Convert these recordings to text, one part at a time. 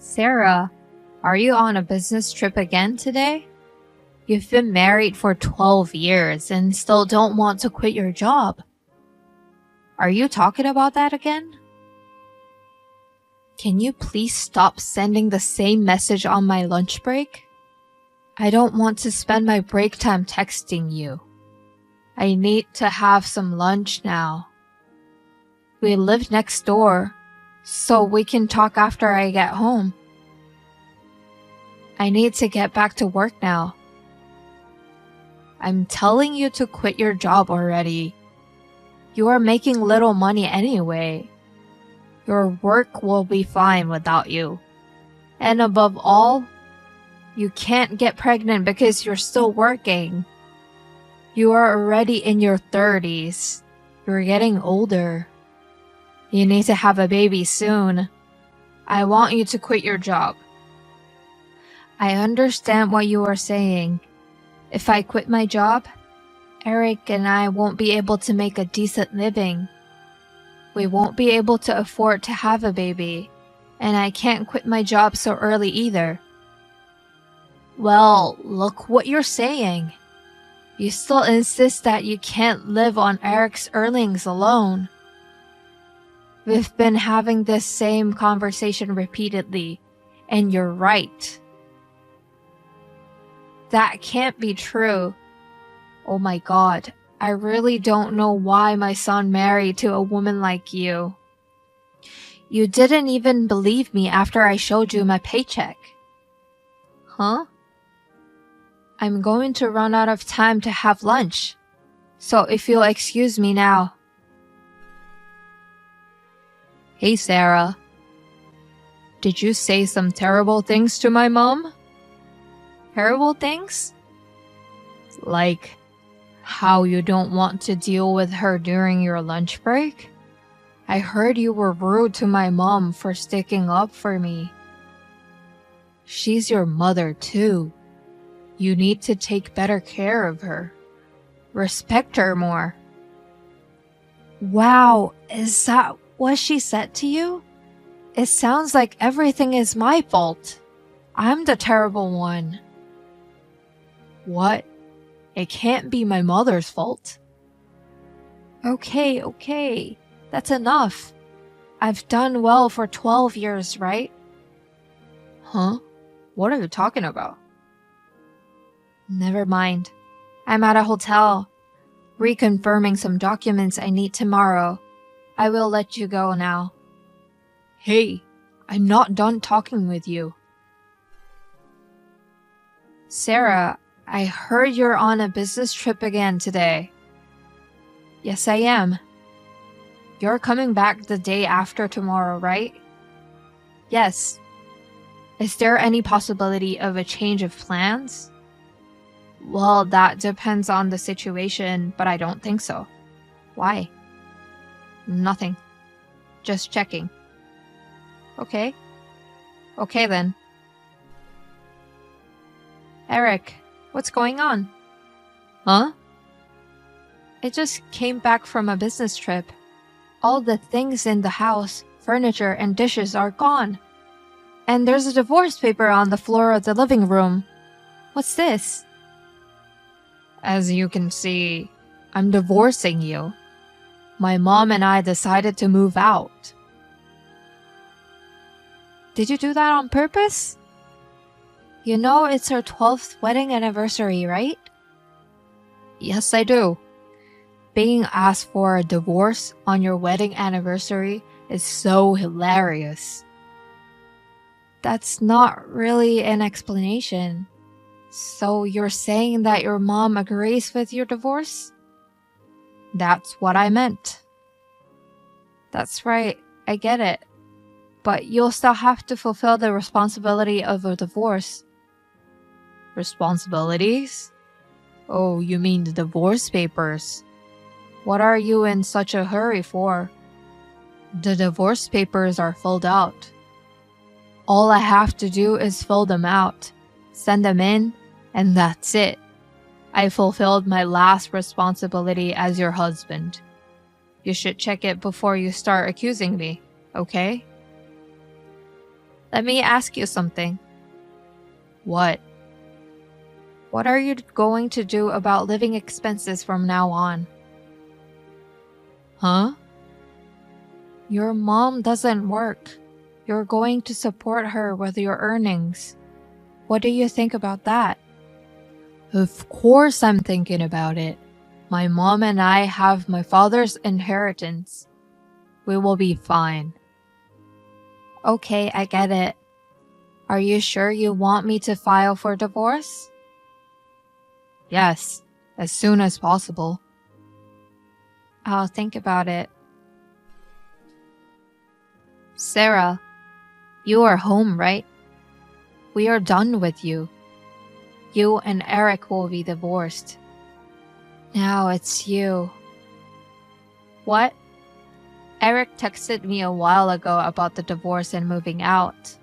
Sarah, are you on a business trip again today? You've been married for 12 years and still don't want to quit your job. Are you talking about that again? Can you please stop sending the same message on my lunch break? I don't want to spend my break time texting you. I need to have some lunch now. We live next door, so we can talk after I get home. I need to get back to work now. I'm telling you to quit your job already. You are making little money anyway. Your work will be fine without you. And above all, you can't get pregnant because you're still working. You are already in your 30s. You're getting older. You need to have a baby soon. I want you to quit your job. I understand what you are saying. If I quit my job, Eric and I won't be able to make a decent living. We won't be able to afford to have a baby, and I can't quit my job so early either. Well, look what you're saying. You still insist that you can't live on Eric's earnings alone. We've been having this same conversation repeatedly, and you're right. That can't be true. Oh my God, I really don't know why my son married to a woman like you. You didn't even believe me after I showed you my paycheck. Huh? I'm going to run out of time to have lunch, so if you'll excuse me now. Hey Sarah, did you say some terrible things to my mom? Terrible things? Like how you don't want to deal with her during your lunch break? I heard you were rude to my mom for sticking up for me. She's your mother too. You need to take better care of her. Respect her more. Wow, is that what she said to you? It sounds like everything is my fault. I'm the terrible one. What? It can't be my mother's fault. Okay. That's enough. I've done well for 12 years, right? Huh? What are you talking about? Never mind. I'm at a hotel, reconfirming some documents I need tomorrow. I will let you go now. Hey, I'm not done talking with you. Sarah, I heard you're on a business trip again today. Yes, I am. You're coming back the day after tomorrow, right? Yes. Is there any possibility of a change of plans? Well, that depends on the situation, but I don't think so. Why? Nothing. Just checking. Okay. Okay then. Eric, what's going on? Huh? I just came back from a business trip. All the things in the house, furniture and dishes are gone. And there's a divorce paper on the floor of the living room. What's this? As you can see, I'm divorcing you. My mom and I decided to move out. Did you do that on purpose? You know it's our 12th wedding anniversary, right? Yes, I do. Being asked for a divorce on your wedding anniversary is so hilarious. That's not really an explanation. So you're saying that your mom agrees with your divorce? That's what I meant. That's right, I get it. But you'll still have to fulfill the responsibility of a divorce. Responsibilities? Oh, you mean the divorce papers. What are you in such a hurry for? The divorce papers are filled out. All I have to do is fill them out, send them in, and that's it. I fulfilled my last responsibility as your husband. You should check it before you start accusing me, okay? Let me ask you something. What? What are you going to do about living expenses from now on? Huh? Your mom doesn't work. You're going to support her with your earnings. What do you think about that? Of course I'm thinking about it. My mom and I have my father's inheritance. We will be fine. Okay, I get it. Are you sure you want me to file for divorce? Yes, as soon as possible. I'll think about it. Sarah, you are home, right? We are done with you. You and Eric will be divorced. Now it's you. What? Eric texted me a while ago about the divorce and moving out.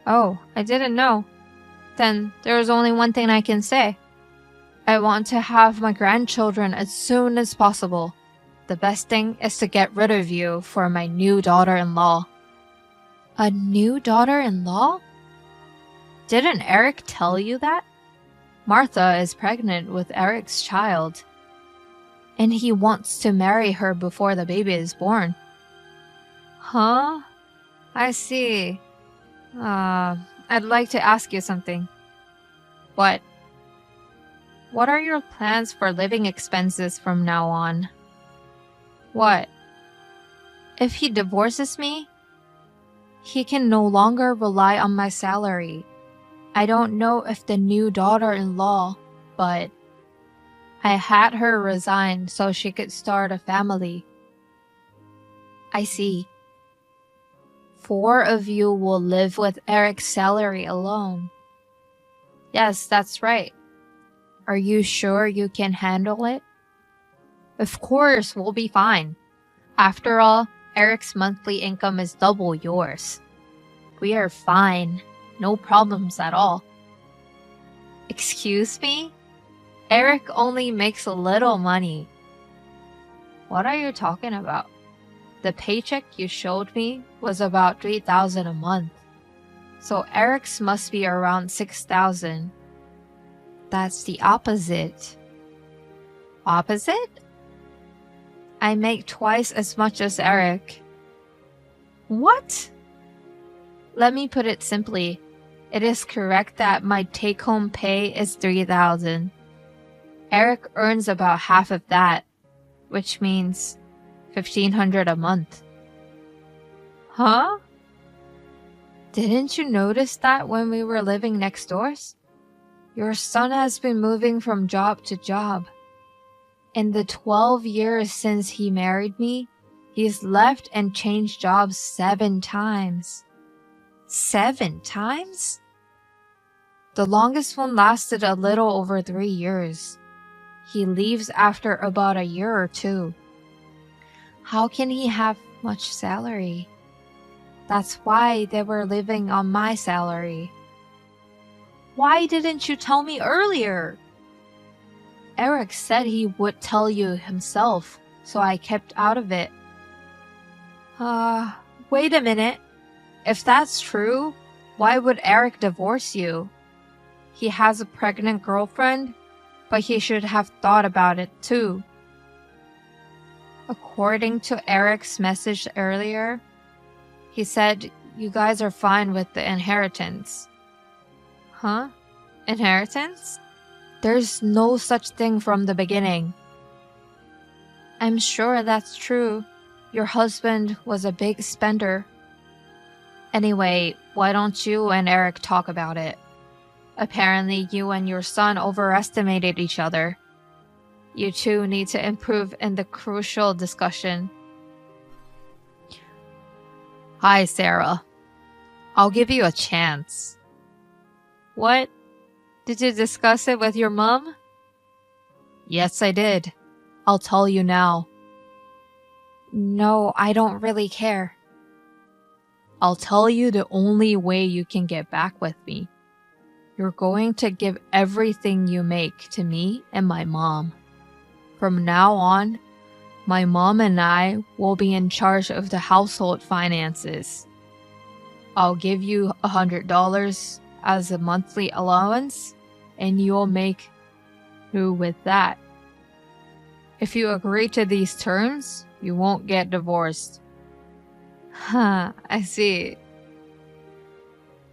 Oh, I didn't know. Then there's only one thing I can say. I want to have my grandchildren as soon as possible. The best thing is to get rid of you for my new daughter-in-law. A new daughter-in-law? Didn't Eric tell you that? Martha is pregnant with Eric's child. And he wants to marry her before the baby is born. Huh? I see. I'd like to ask you something. What? What are your plans for living expenses from now on? What? If he divorces me, he can no longer rely on my salary. I don't know if the new daughter-in-law, but I had her resign so she could start a family. I see. 4 of you will live with Eric's salary alone. Yes, that's right. Are you sure you can handle it? Of course, we'll be fine. After all, Eric's monthly income is double yours. We are fine. No problems at all. Excuse me? Eric only makes a little money. What are you talking about? The paycheck you showed me was about $3,000 a month. So Eric's must be around $6,000. That's the opposite. Opposite? I make twice as much as Eric. What? Let me put it simply. It is correct that my take-home pay is $3,000. Eric earns about half of that, which means $1,500 a month. Huh? Didn't you notice that when we were living next doors? Your son has been moving from job to job. In the 12 years since he married me, he's left and changed jobs 7 times. 7 times? The longest one lasted a little over 3 years. He leaves after about a year or 2. How can he have much salary? That's why they were living on my salary. Why didn't you tell me earlier? Eric said he would tell you himself, so I kept out of it. Wait a minute. If that's true, why would Eric divorce you? He has a pregnant girlfriend, but he should have thought about it too. According to Eric's message earlier, he said you guys are fine with the inheritance. Huh? Inheritance? There's no such thing from the beginning. I'm sure that's true. Your husband was a big spender. Anyway, why don't you and Eric talk about it? Apparently, you and your son overestimated each other. You two need to improve in the crucial discussion. Hi, Sarah. I'll give you a chance. What? Did you discuss it with your mom? Yes, I did. I'll tell you now. No, I don't really care. I'll tell you the only way you can get back with me. You're going to give everything you make to me and my mom. From now on, my mom and I will be in charge of the household finances. I'll give you $100 as a monthly allowance, and you'll make do with that. If you agree to these terms, you won't get divorced. Huh, I see.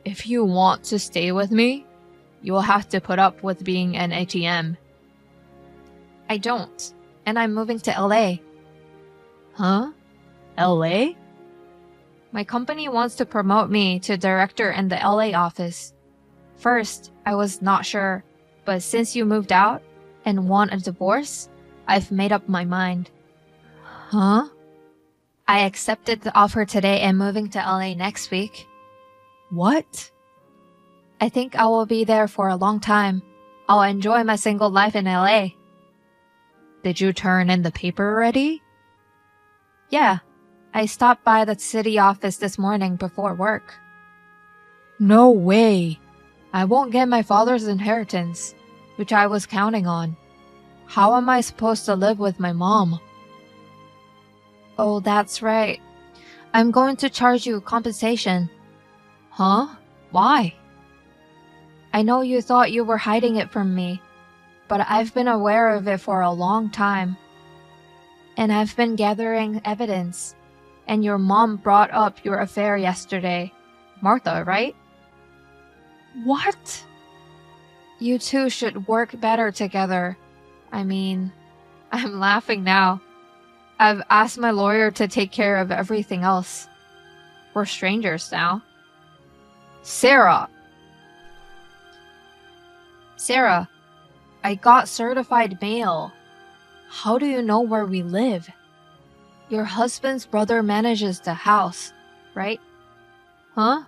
If you want to stay with me, you will have to put up with being an ATM. I don't, and I'm moving to LA. Huh? LA? My company wants to promote me to director in the LA office. First, I was not sure, but since you moved out and want a divorce, I've made up my mind. Huh? I accepted the offer today and moving to LA next week. What? I think I will be there for a long time. I'll enjoy my single life in LA. Did you turn in the paper already? Yeah, I stopped by the city office this morning before work. No way. I won't get my father's inheritance, which I was counting on. How am I supposed to live with my mom? Oh, that's right. I'm going to charge you compensation. Huh? Why? I know you thought you were hiding it from me, but I've been aware of it for a long time. And I've been gathering evidence. And your mom brought up your affair yesterday. Martha, right? What? You two should work better together. I mean, I'm laughing now. I've asked my lawyer to take care of everything else. We're strangers now. Sarah! Sarah, I got certified mail. How do you know where we live? Your husband's brother manages the house, right? Huh?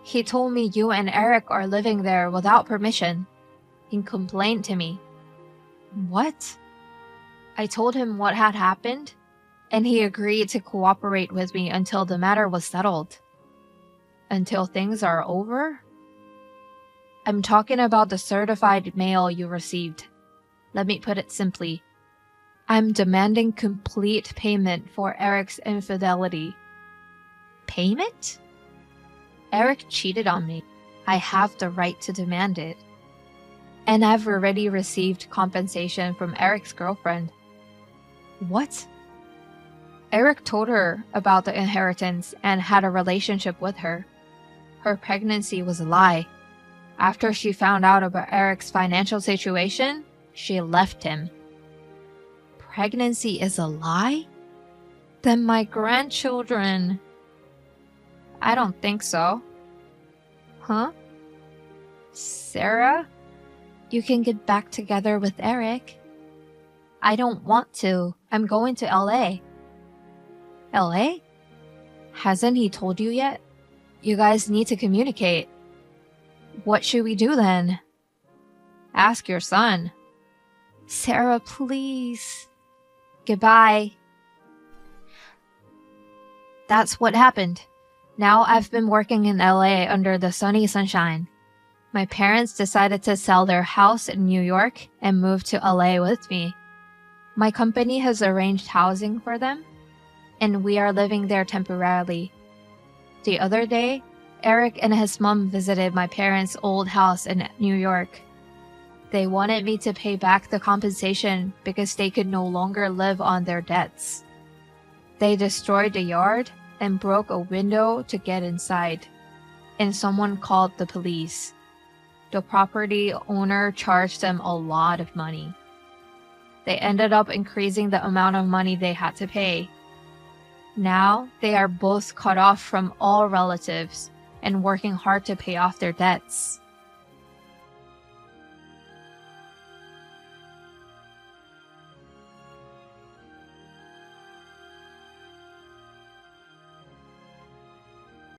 He told me you and Eric are living there without permission. He complained to me. What? I told him what had happened, and he agreed to cooperate with me until the matter was settled. Until things are over? I'm talking about the certified mail you received. Let me put it simply. I'm demanding complete payment for Eric's infidelity. Payment? Eric cheated on me. I have the right to demand it. And I've already received compensation from Eric's girlfriend. What? Eric told her about the inheritance and had a relationship with her. Her pregnancy was a lie. After she found out about Eric's financial situation, she left him. Pregnancy is a lie? Then my grandchildren... I don't think so. Huh? Sarah? You can get back together with Eric. I don't want to. I'm going to LA. LA? Hasn't he told you yet? You guys need to communicate. What should we do then? Ask your son. Sarah, please. Goodbye. That's what happened. Now I've been working in LA under the sunny sunshine. My parents decided to sell their house in New York and move to LA with me. My company has arranged housing for them, and we are living there temporarily. The other day, Eric and his mom visited my parents' old house in New York. They wanted me to pay back the compensation because they could no longer live on their debts. They destroyed the yard and broke a window to get inside, and someone called the police. The property owner charged them a lot of money. They ended up increasing the amount of money they had to pay. Now, they are both cut off from all relatives and working hard to pay off their debts.